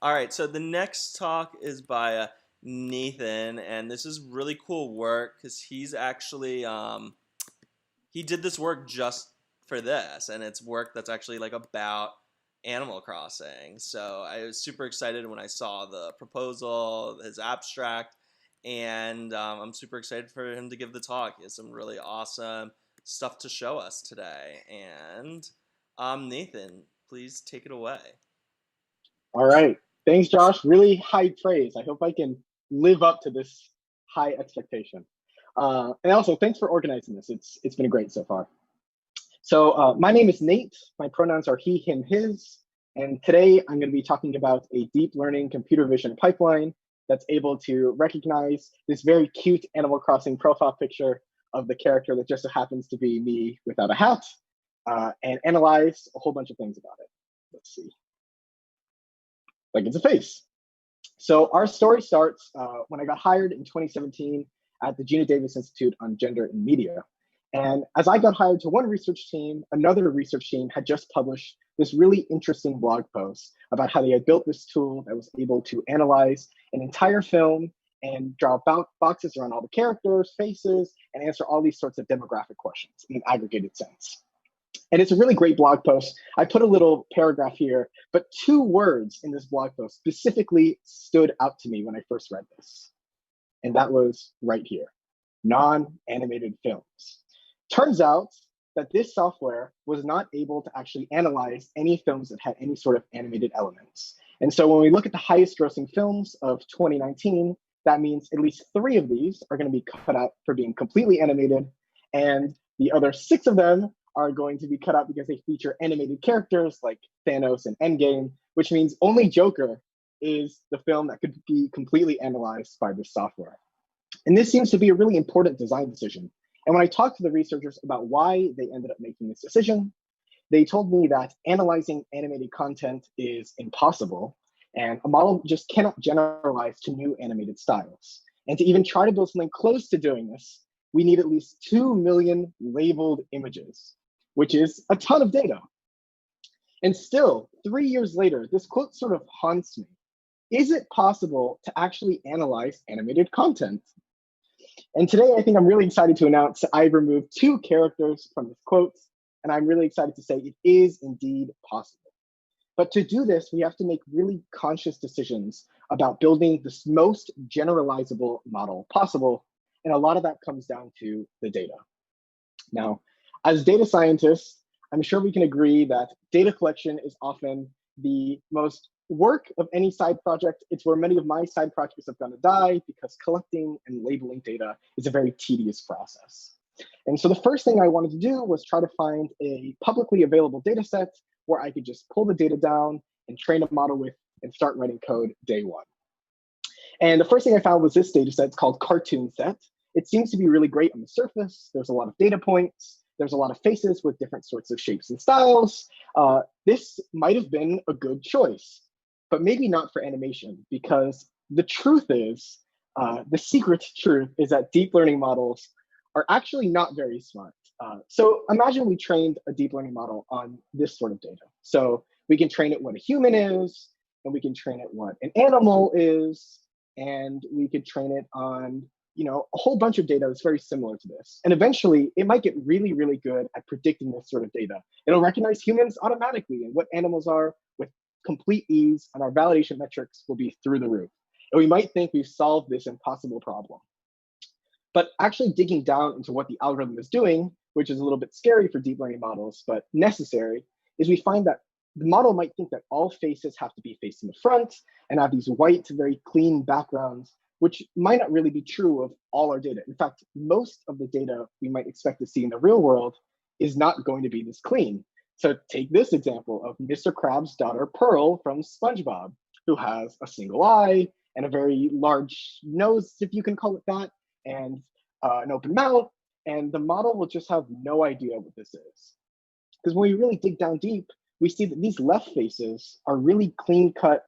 All right, so the next talk is by Nathan, and this is really cool work because he's actually he did this work just for this, and it's work that's actually like about Animal Crossing. So I was super excited when I saw the proposal, his abstract, and I'm super excited for him to give the talk. He has some really awesome stuff to show us today. And Nathan, please take it away. All right. Thanks, Josh. Really high praise. I hope I can live up to this high expectation. And also, thanks for organizing this. It's been great so far. So my name is Nate. My pronouns are he, him, his. And today I'm going to be talking about a deep learning computer vision pipeline that's able to recognize this very cute Animal Crossing profile picture of the character that just so happens to be me without a hat and analyze a whole bunch of things about it. Let's see. Like it's a face. So our story starts when I got hired in 2017 at the Gina Davis Institute on Gender and Media. And as I got hired to one research team, another research team had just published this really interesting blog post about how they had built this tool that was able to analyze an entire film and draw boxes around all the characters, faces, and answer all these sorts of demographic questions in an aggregated sense. And it's a really great blog post. I put a little paragraph here, but two words in this blog post specifically stood out to me when I first read this. And that was right here, non-animated films. Turns out that this software was not able to actually analyze any films that had any sort of animated elements. And so when we look at the highest grossing films of 2019, that means at least 3 of these are going to be cut out for being completely animated. And the other 6 of them are going to be cut out because they feature animated characters like Thanos and Endgame, which means only Joker is the film that could be completely analyzed by this software. And this seems to be a really important design decision. And when I talked to the researchers about why they ended up making this decision, they told me that analyzing animated content is impossible, and a model just cannot generalize to new animated styles. And to even try to build something close to doing this, we need at least 2 million labeled images, which is a ton of data. And still, 3 years later, this quote sort of haunts me. Is it possible to actually analyze animated content? And today, I think I'm really excited to announce I've removed 2 characters from this quote, and I'm really excited to say it is indeed possible. But to do this, we have to make really conscious decisions about building the most generalizable model possible, and a lot of that comes down to the data. Now, as data scientists, I'm sure we can agree that data collection is often the most work of any side project. It's where many of my side projects have gone to die because collecting and labeling data is a very tedious process. And so the first thing I wanted to do was try to find a publicly available data set where I could just pull the data down and train a model with and start writing code day one. And the first thing I found was this data set. It's called Cartoon Set. It seems to be really great on the surface. There's a lot of data points. There's a lot of faces with different sorts of shapes and styles. This might have been a good choice, but maybe not for animation, because the truth is, the secret truth is that deep learning models are actually not very smart. So imagine we trained a deep learning model on this sort of data. So we can train it what a human is, and we can train it what an animal is, and we could train it on a whole bunch of data that's very similar to this. And eventually, it might get really, really good at predicting this sort of data. It'll recognize humans automatically and what animals are with complete ease, and our validation metrics will be through the roof. And we might think we've solved this impossible problem. But actually digging down into what the algorithm is doing, which is a little bit scary for deep learning models, but necessary, is we find that the model might think that all faces have to be facing the front and have these white, very clean backgrounds, which might not really be true of all our data. In fact, most of the data we might expect to see in the real world is not going to be this clean. So take this example of Mr. Krabs' daughter, Pearl, from SpongeBob, who has a single eye and a very large nose, if you can call it that, and an open mouth, and the model will just have no idea what this is. Because when we really dig down deep, we see that these left faces are really clean-cut,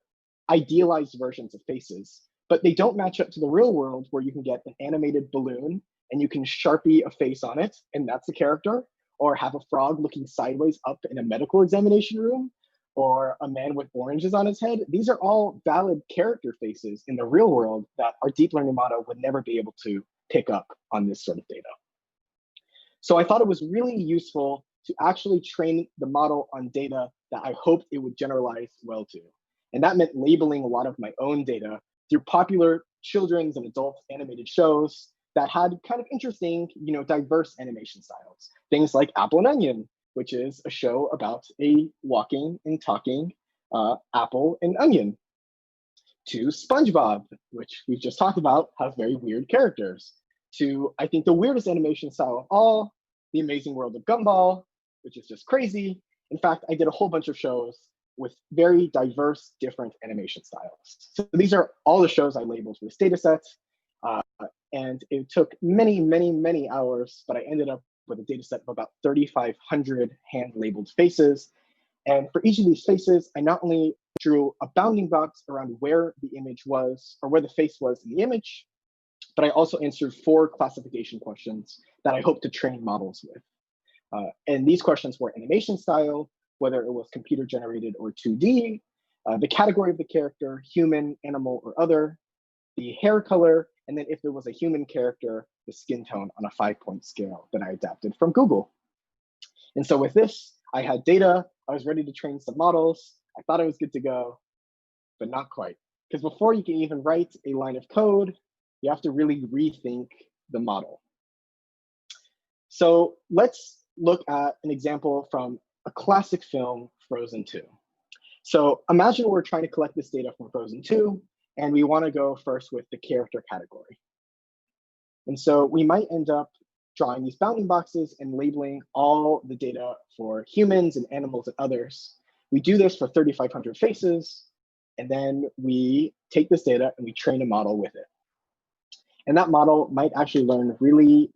idealized versions of faces, but they don't match up to the real world where you can get an animated balloon and you can Sharpie a face on it, and that's the character, or have a frog looking sideways up in a medical examination room. or a man with oranges on his head, these are all valid character faces in the real world that our deep learning model would never be able to pick up on this sort of data. So I thought it was really useful to actually train the model on data that I hoped it would generalize well to. And that meant labeling a lot of my own data through popular children's and adult animated shows that had kind of interesting, diverse animation styles. Things like Apple and Onion, which is a show about a walking and talking apple and onion, to SpongeBob, which we've just talked about, has very weird characters, to, I think, the weirdest animation style of all, The Amazing World of Gumball, which is just crazy. In fact, I did a whole bunch of shows with very diverse, different animation styles. So these are all the shows I labeled for this data set. And it took many, many, many hours, but I ended up with a data set of about 3,500 hand-labeled faces. And for each of these faces, I not only drew a bounding box around where the image was, or where the face was in the image, but I also answered 4 classification questions that I hope to train models with. And these questions were animation style, whether it was computer generated or 2D, the category of the character, human, animal, or other, the hair color, and then if there was a human character, the skin tone on a 5-point scale that I adapted from Google. And so with this, I had data, I was ready to train some models, I thought I was good to go, but not quite. Because before you can even write a line of code, you have to really rethink the model. So let's look at an example from a classic film, Frozen 2. So imagine we're trying to collect this data from Frozen 2, and we want to go first with the character category. And so we might end up drawing these bounding boxes and labeling all the data for humans and animals and others. We do this for 3,500 faces, and then we take this data and we train a model with it. And that model might actually learn really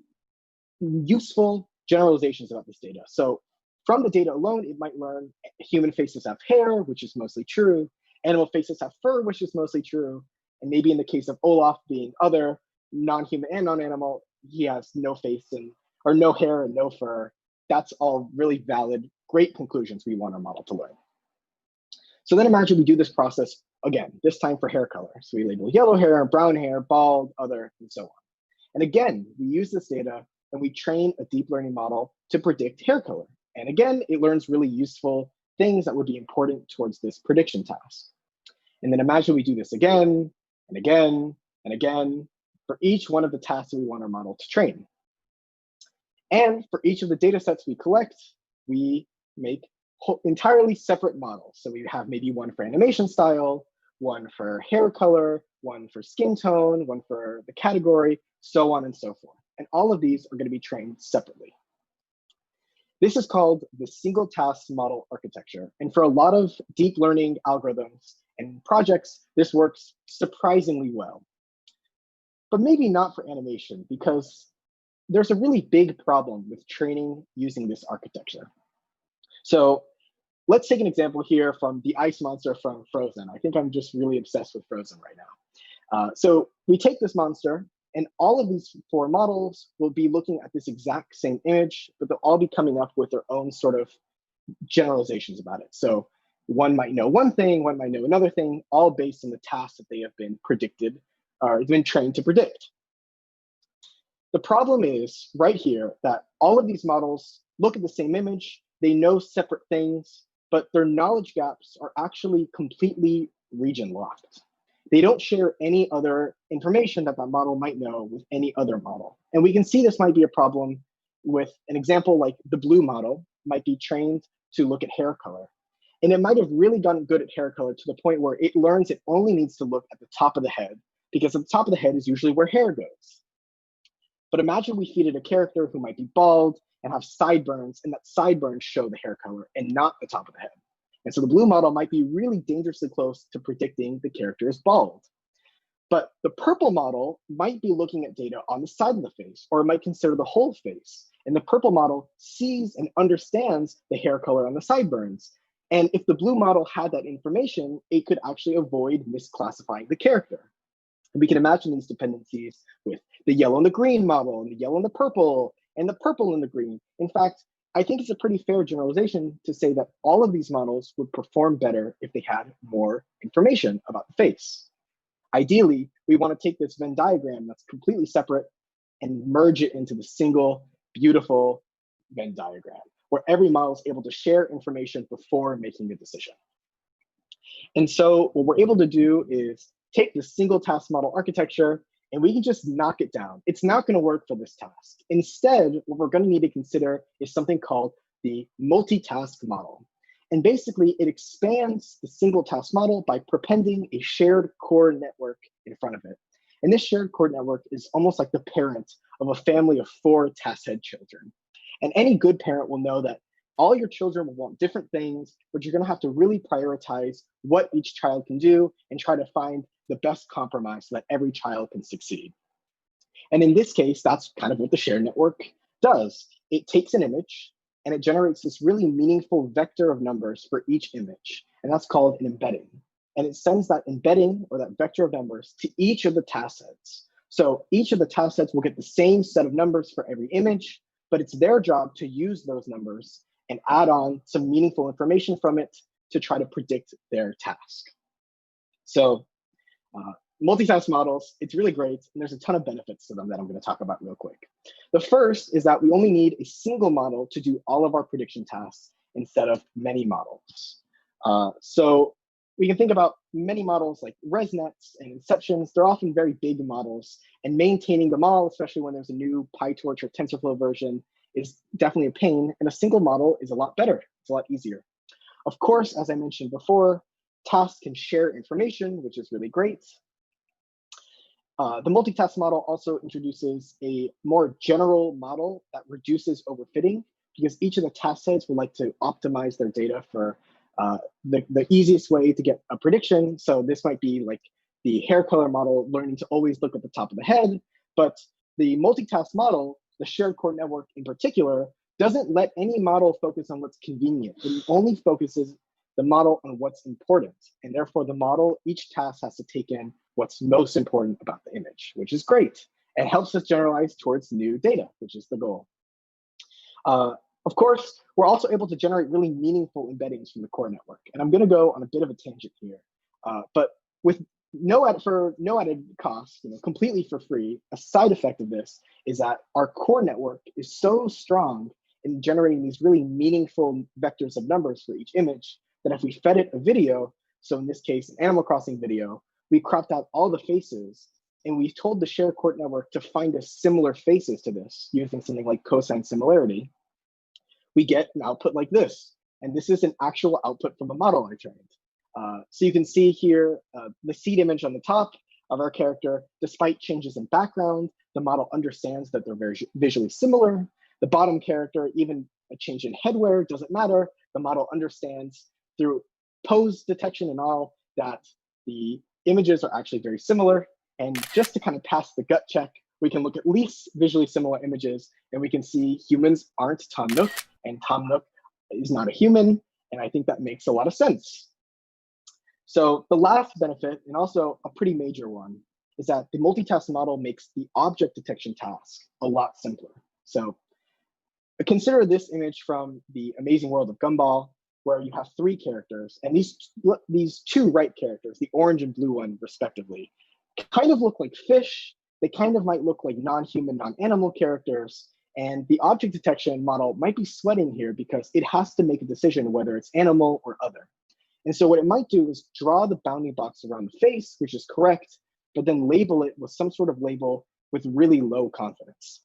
useful generalizations about this data. So from the data alone, it might learn human faces have hair, which is mostly true. Animal faces have fur, which is mostly true. And maybe in the case of Olaf being other, non-human and non-animal, he has no face or no hair and no fur. That's all really valid, great conclusions we want our model to learn. So then imagine we do this process again, this time for hair color. So we label yellow hair, brown hair, bald, other, and so on. And again, we use this data and we train a deep learning model to predict hair color. And again, it learns really useful things that would be important towards this prediction task. And then imagine we do this again and again and again for each one of the tasks that we want our model to train. And for each of the data sets we collect, we make entirely separate models. So we have maybe one for animation style, one for hair color, one for skin tone, one for the category, so on and so forth. And all of these are going to be trained separately. This is called the single task model architecture. And for a lot of deep learning algorithms and projects, this works surprisingly well. But maybe not for animation, because there's a really big problem with training using this architecture. So let's take an example here from the ice monster from Frozen. I think I'm just really obsessed with Frozen right now. So we take this monster, and all of these 4 models will be looking at this exact same image, but they'll all be coming up with their own sort of generalizations about it. So one might know one thing, one might know another thing, all based on the tasks that they have been predicted or been trained to predict. The problem is right here that all of these models look at the same image, they know separate things, but their knowledge gaps are actually completely region locked. They don't share any other information that model might know with any other model. And we can see this might be a problem with an example like the blue model might be trained to look at hair color. And it might have really gotten good at hair color to the point where it learns it only needs to look at the top of the head, because at the top of the head is usually where hair goes. But imagine we feed it a character who might be bald and have sideburns, and that sideburns show the hair color and not the top of the head. And so the blue model might be really dangerously close to predicting the character is bald. But the purple model might be looking at data on the side of the face, or it might consider the whole face. And the purple model sees and understands the hair color on the sideburns. And if the blue model had that information, it could actually avoid misclassifying the character. And we can imagine these dependencies with the yellow and the green model, and the yellow and the purple and the green. In fact, I think it's a pretty fair generalization to say that all of these models would perform better if they had more information about the face. Ideally, we want to take this Venn diagram that's completely separate and merge it into the single beautiful Venn diagram, where every model is able to share information before making a decision. And so what we're able to do is take the single task model architecture and we can just knock it down. It's not going to work for this task. Instead, what we're going to need to consider is something called the multitask model. And basically, it expands the single task model by prepending a shared core network in front of it. And this shared core network is almost like the parent of a family of 4 task head children. And any good parent will know that all your children will want different things, but you're going to have to really prioritize what each child can do and try to find the best compromise so that every child can succeed. And in this case, that's kind of what the shared network does. It takes an image and it generates this really meaningful vector of numbers for each image. And that's called an embedding. And it sends that embedding or that vector of numbers to each of the task sets. So each of the task sets will get the same set of numbers for every image, but it's their job to use those numbers and add on some meaningful information from it to try to predict their task. So multitask models, it's really great, and there's a ton of benefits to them that I'm going to talk about real quick. The first is that we only need a single model to do all of our prediction tasks instead of many models. So we can think about many models like ResNets and Inceptions. They're often very big models, and maintaining the model, especially when there's a new PyTorch or TensorFlow version, is definitely a pain, and a single model is a lot better. It's a lot easier. Of course, as I mentioned before, tasks can share information, which is really great. The multitask model also introduces a more general model that reduces overfitting because each of the task sets would like to optimize their data for the easiest way to get a prediction. So this might be like the hair color model learning to always look at the top of the head, but the multitask model, the shared core network in particular, doesn't let any model focus on what's convenient. It only focuses the model on what's important. And therefore the model, each task has to take in what's most important about the image, which is great. It helps us generalize towards new data, which is the goal. Of course, we're also able to generate really meaningful embeddings from the core network. And I'm going to go on a bit of a tangent here, but with no added cost, completely for free, a side effect of this is that our core network is so strong in generating these really meaningful vectors of numbers for each image that if we fed it a video, so in this case, an Animal Crossing video, we cropped out all the faces and we told the shared core network to find us similar faces to this using something like cosine similarity, we get an output like this. And this is an actual output from a model I trained. So you can see here the seed image on the top of our character. Despite changes in background, the model understands that they're very visually similar. The bottom character, even a change in headwear doesn't matter. The model understands through pose detection and all that the images are actually very similar. And just to kind of pass the gut check, we can look at least visually similar images and we can see humans aren't Tom Nook and Tom Nook is not a human. And I think that makes a lot of sense. So the last benefit, and also a pretty major one, is that the multitask model makes the object detection task a lot simpler. So consider this image from the Amazing World of Gumball, where you have 3 characters, and these 2 right characters, the orange and blue one respectively, kind of look like fish. They kind of might look like non-human, non-animal characters, and the object detection model might be sweating here because it has to make a decision whether it's animal or other. And so what it might do is draw the bounding box around the face, which is correct, but then label it with some sort of label with really low confidence.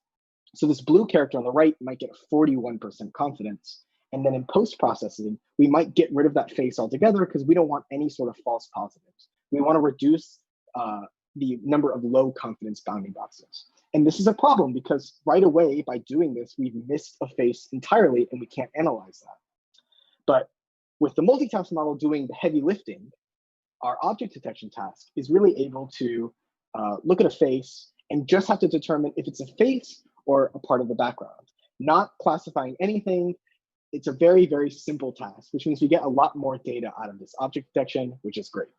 So this blue character on the right might get a 41% confidence. And then in post-processing, we might get rid of that face altogether because we don't want any sort of false positives. We want to reduce the number of low confidence bounding boxes. And this is a problem because right away, by doing this, we've missed a face entirely and we can't analyze that. But with the multitask model doing the heavy lifting, our object detection task is really able to look at a face and just have to determine if it's a face or a part of the background, not classifying anything. It's a very, very simple task, which means we get a lot more data out of this object detection, which is great.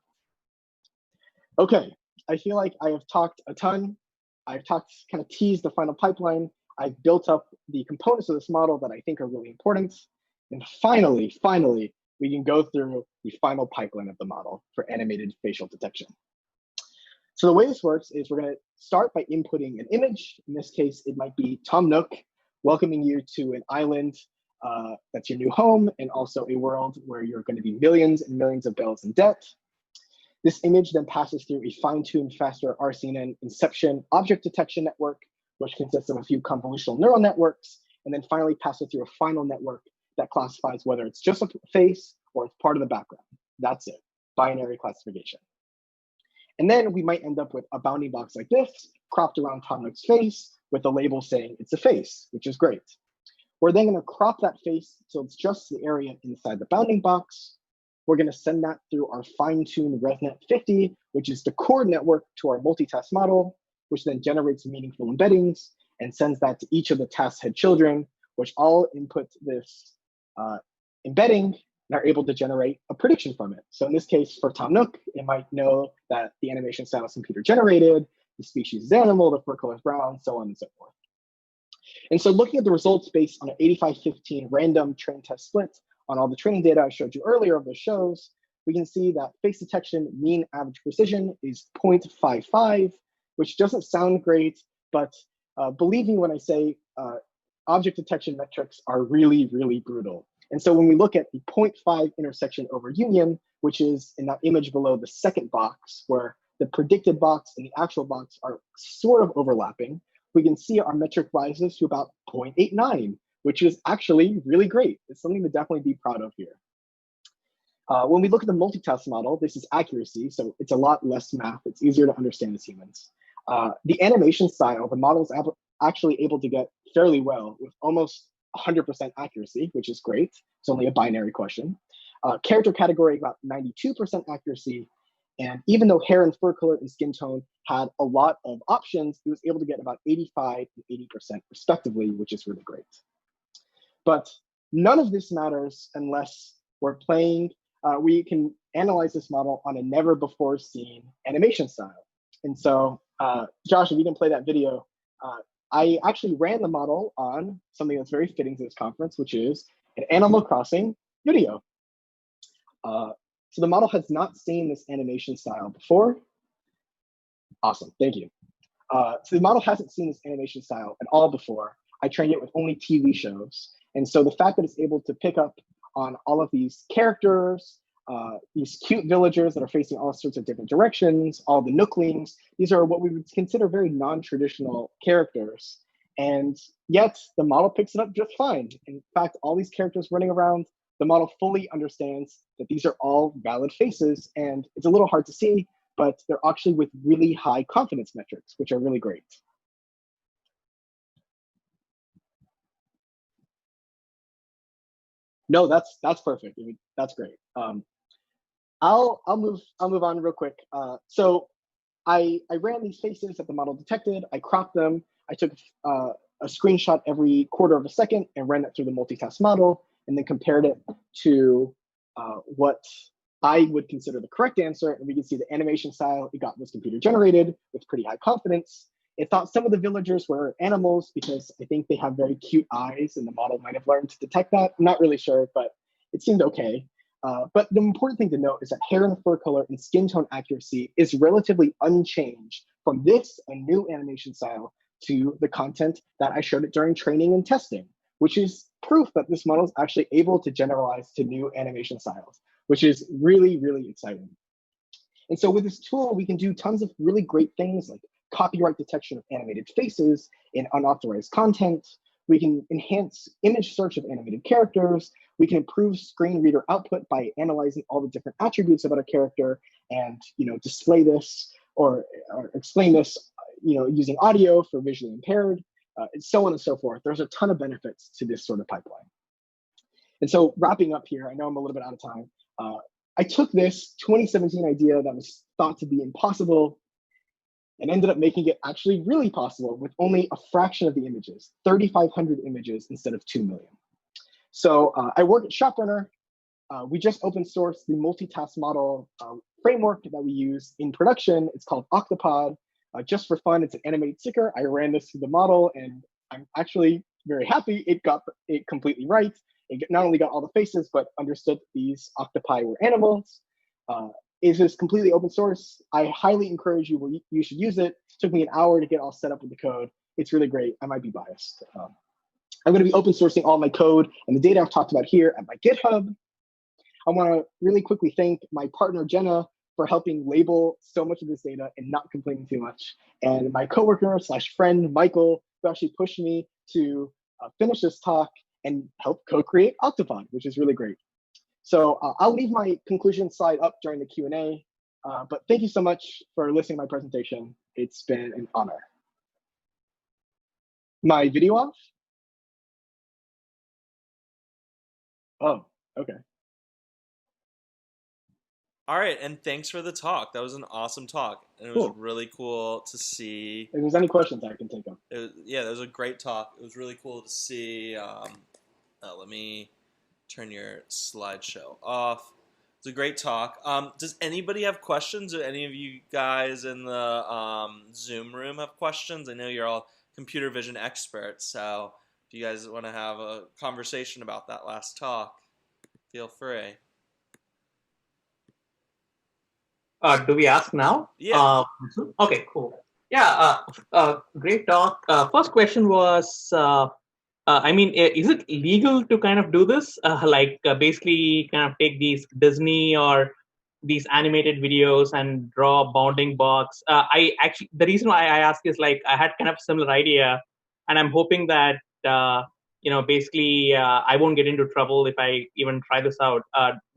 Okay, I feel like I have talked a ton. I've kind of teased the final pipeline. I've built up the components of this model that I think are really important. And finally, we can go through the final pipeline of the model for animated facial detection. So the way this works is we're going to start by inputting an image. In this case, it might be Tom Nook welcoming you to an island that's your new home, and also a world where you're going to be millions and millions of bills in debt. This image then passes through a fine-tuned, faster RCNN inception object detection network, which consists of a few convolutional neural networks, and then finally passes through a final network that classifies whether it's just a face or it's part of the background. That's it, binary classification. And then we might end up with a bounding box like this, cropped around Tom Nook's face, with a label saying it's a face, which is great. We're then going to crop that face so it's just the area inside the bounding box. We're going to send that through our fine-tuned ResNet 50, which is the core network to our multitask model, which then generates meaningful embeddings and sends that to each of the task head children, which all input this embedding and are able to generate a prediction from it. So in this case, for Tom Nook, it might know that the animation style is computer generated, the species is animal, the fur color is brown, so on and so forth. And so looking at the results based on an 85-15 random train test split on all the training data I showed you earlier of those shows, we can see that face detection mean average precision is 0.55, which doesn't sound great, but believe me when I say object detection metrics are really, really brutal. And so when we look at the 0.5 intersection over union, which is in that image below the second box, where the predicted box and the actual box are sort of overlapping, we can see our metric rises to about 0.89, which is actually really great. It's something to definitely be proud of here. When we look at the multitask model, this is accuracy, so it's a lot less math. It's easier to understand as humans. The animation style, the model is actually able to get fairly well with almost 100% accuracy, which is great. It's only a binary question. Character category, about 92% accuracy. And even though hair and fur color and skin tone had a lot of options, it was able to get about 85 and 80% respectively, which is really great. But none of this matters unless we're playing, we can analyze this model on a never before seen animation style. And so, Josh, if you didn't play that video, I actually ran the model on something that's very fitting to this conference, which is an Animal Crossing video. So the model has not seen this animation style before. Awesome, thank you. So the model hasn't seen this animation style at all before. I trained it with only TV shows. And so the fact that it's able to pick up on all of these characters, these cute villagers that are facing all sorts of different directions, all the Nooklings, these are what we would consider very non-traditional characters. And yet the model picks it up just fine. In fact, all these characters running around, the model fully understands that these are all valid faces, and it's a little hard to see, but they're actually with really high confidence metrics, which are really great. No, that's perfect. I mean, that's great. I'll move on real quick. So I ran these faces that the model detected. I cropped them. I took a screenshot every quarter of a second and ran it through the multitask model, and then compared it to what I would consider the correct answer. And we can see the animation style it got was computer generated with pretty high confidence. It thought some of the villagers were animals because I think they have very cute eyes, and the model might have learned to detect that. I'm not really sure, but it seemed okay. But the important thing to note is that hair and fur color and skin tone accuracy is relatively unchanged from this, a new animation style, to the content that I showed it during training and testing, which is proof that this model is actually able to generalize to new animation styles, which is really, really exciting. And so with this tool, we can do tons of really great things like copyright detection of animated faces in unauthorized content. We can enhance image search of animated characters. We can improve screen reader output by analyzing all the different attributes about a character and display this or explain this using audio for visually impaired, and so on and so forth. There's a ton of benefits to this sort of pipeline. And so wrapping up here, I know I'm a little bit out of time. I took this 2017 idea that was thought to be impossible and ended up making it actually really possible with only a fraction of the images, 3,500 images instead of 2 million. So I work at ShopRunner. We just open sourced the multitask model framework that we use in production. It's called Octopod. Just for fun, it's an animated sticker. I ran this through the model, and I'm actually very happy it got it completely right. It not only got all the faces, but understood these octopi were animals. Uh, is this completely open source? I highly encourage you. You should use it. It took me an hour to get all set up with the code. It's really great. I might be biased. I'm going to be open sourcing all my code and the data I've talked about here at my GitHub. I want to really quickly thank my partner, Jenna, for helping label so much of this data and not complaining too much. And my coworker / friend, Michael, who actually pushed me to finish this talk and help co-create Octopod, which is really great. So I'll leave my conclusion slide up during the Q&A, but thank you so much for listening to my presentation. It's been an honor. My video off? Oh, okay. All right, and thanks for the talk. That was an awesome talk, and it was Cool. really cool to see. If there's any questions I can take them. Yeah, that was a great talk. It was really cool to see. Let me turn your slideshow off. It's a great talk. Does anybody have questions? Do any of you guys in the Zoom room have questions? I know you're all computer vision experts, so if you guys want to have a conversation about that last talk, feel free. Do we ask now? Yeah. Okay, cool. Yeah, great talk. First question was, I mean, is it legal to kind of do this? Basically kind of take these Disney or these animated videos and draw a bounding box. The reason why I ask is like, I had kind of similar idea, and I'm hoping that, basically I won't get into trouble if I even try this out.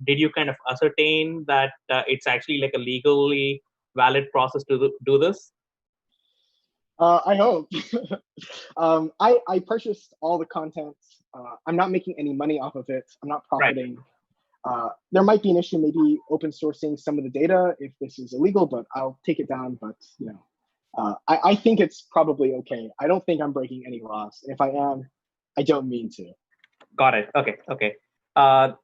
Did you kind of ascertain that it's actually like a legally valid process to do this? I hope. I purchased all the content. I'm not making any money off of it. I'm not profiting. Right. There might be an issue, maybe open sourcing some of the data if this is illegal, but I'll take it down. But I think it's probably okay. I don't think I'm breaking any laws. If I am, I don't mean to. Got it. Okay.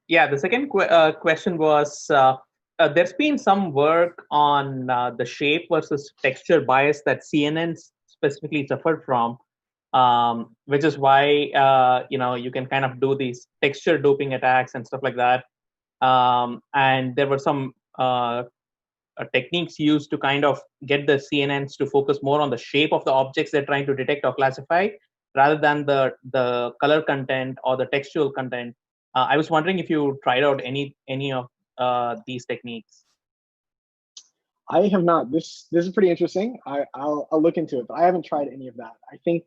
Yeah, the second question was, there's been some work on the shape versus texture bias that CNNs specifically suffered from, which is why you can kind of do these texture doping attacks and stuff like that. And there were some techniques used to kind of get the CNNs to focus more on the shape of the objects they're trying to detect or classify, rather than the color content or the textual content. I was wondering if you tried out any of these techniques. I have not. This is pretty interesting. I'll look into it, but I haven't tried any of that. I think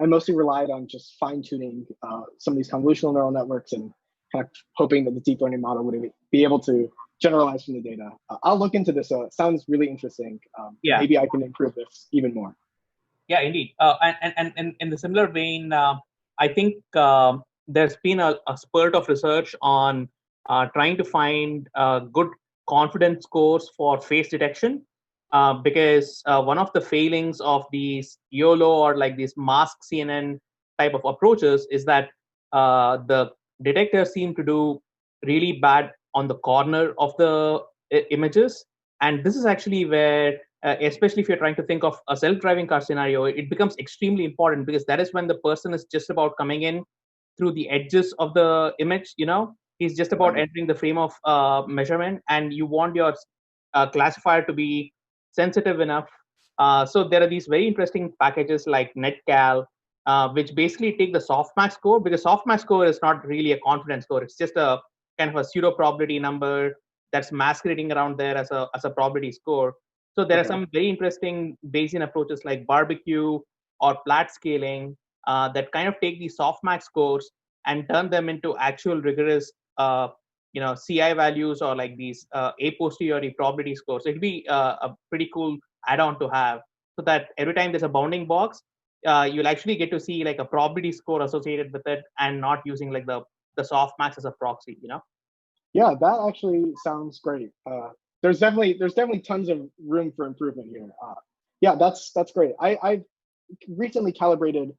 I mostly relied on just fine tuning some of these convolutional neural networks and kind of hoping that the deep learning model would be able to generalize from the data. I'll look into this. It sounds really interesting. Yeah. Maybe I can improve this even more. Yeah, indeed. And in the similar vein, I think there's been a spurt of research on trying to find good confidence scores for face detection, because one of the failings of these YOLO or like these mask CNN type of approaches is that the detectors seem to do really bad on the corner of the images. And this is actually where, especially if you're trying to think of a self-driving car scenario, it becomes extremely important, because that is when the person is just about coming in through the edges of the image. He's just about entering the frame of measurement, and you want your classifier to be sensitive enough. So there are these very interesting packages like netcal, which basically take the softmax score, because softmax score is not really a confidence score. It's just a kind of a pseudo probability number that's masquerading around there as a probability score. So there are some very interesting Bayesian approaches like barbecue or plat scaling that kind of take these softmax scores and turn them into actual rigorous CI values, or like these a posteriori probability scores. So it'll be a pretty cool add-on to have, so that every time there's a bounding box, you'll actually get to see like a probability score associated with it, and not using like the softmax as a proxy. Yeah, that actually sounds great. There's definitely tons of room for improvement here. Yeah, that's great. I've recently calibrated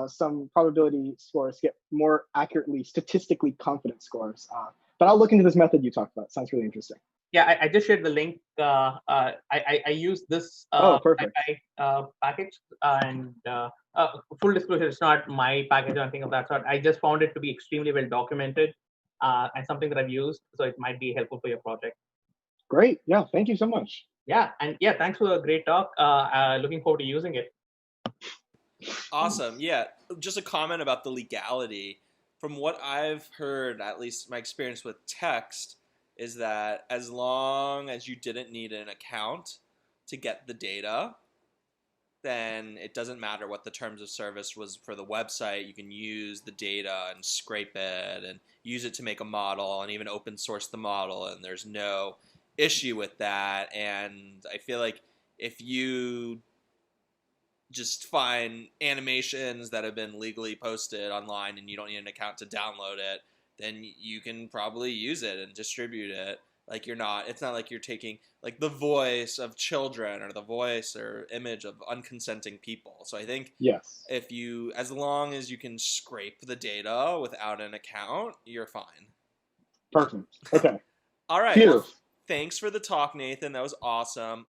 some probability scores to get more accurately statistically confident scores. But I'll look into this method you talked about. It sounds really interesting. Yeah, I just shared the link. I use this Perfect. package, and full disclosure, it's not my package or anything of that sort. I just found it to be extremely well documented and something that I've used, so it might be helpful for your project. Great. Yeah. Thank you so much. Yeah, and yeah, thanks for the great talk. Looking forward to using it. Awesome. Yeah. Just a comment about the legality. From what I've heard, at least my experience with text, is that as long as you didn't need an account to get the data, then it doesn't matter what the terms of service was for the website. You can use the data and scrape it and use it to make a model and even open source the model, and there's no issue with that. And I feel like if you just find animations that have been legally posted online and you don't need an account to download it, then you can probably use it and distribute it. Like it's not like you're taking like the voice of children or the voice or image of unconsenting people. So I think Yes. as long as you can scrape the data without an account, you're fine. Perfect. Okay. All right. Well, Cheers. thanks for the talk, Nathan. That was awesome.